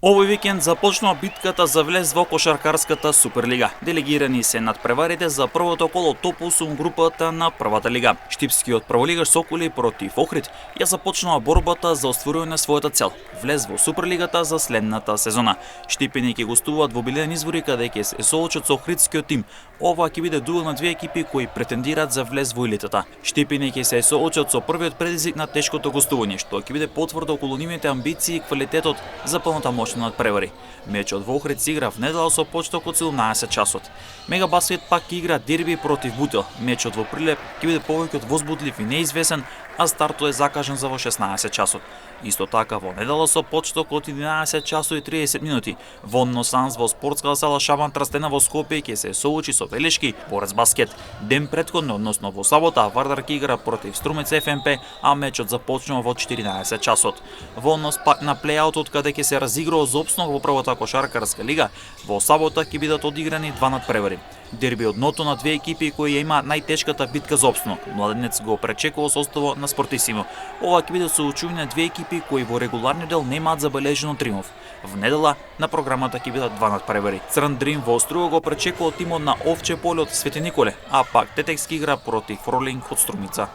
Овој викенд започнува битката за влез во кошаркарската Суперлига. Делегирани се надпреварите за првото коло топ 8 групата на првата лига. Штипскиот прволигаш Соколи против Охрид ја започнува борбата за остварување на својата цел – влез во Суперлигата за следната сезона. Штипени ќе гостуваат во Билен Извори каде ќе се соочат со Охридскиот тим. Ова ќе биде дуел на две екипи кои претендираат за влез во елитата. Штипени ќе се соочат со првиот предизвик на тешкото гостување, што ќе биде потврда околу нивните амбиции и квалитетот за полната моќ на надпревари. Мечот во Охрид се игра внедела со почеток од 17 часот. Мегабасket пак ќе игра дерби против Бутел. Мечот во Прилеп ќе биде повеќе од возбудлив и неизвесен, а стартот е закажан за во 16 часот. Исто така во недела со почеток од 11 часот и 30 минути. Вонно Санс во спортската сала Шабан Трстена во Скопје ќе се соочи со Велешки Борец баскет. Ден претходно, односно во сабота, Вардар ќе игра против Струмец ФМП, а мечот започнува во 14 часот. Вонос пак на плејаутот каде ќе се разигрува за опстанок во првата кошаркарска лига. Во сабота ќе бидат одиграни два надпревари. Дерби од ното на две екипи кои ја има најтешката битка за опстанок. Младенец го пречекува составот на Спортисимо. Ова ќе биде соочување на две екипи кои во регуларниот дел немаат забележено триумф. В недела на програмата ќе бидат два надпревари. Црн Дрим во Оструга го пречекува тимот на Овче поле од Свети Николе, а пак Тетекски игра против Фролинг од Струмица.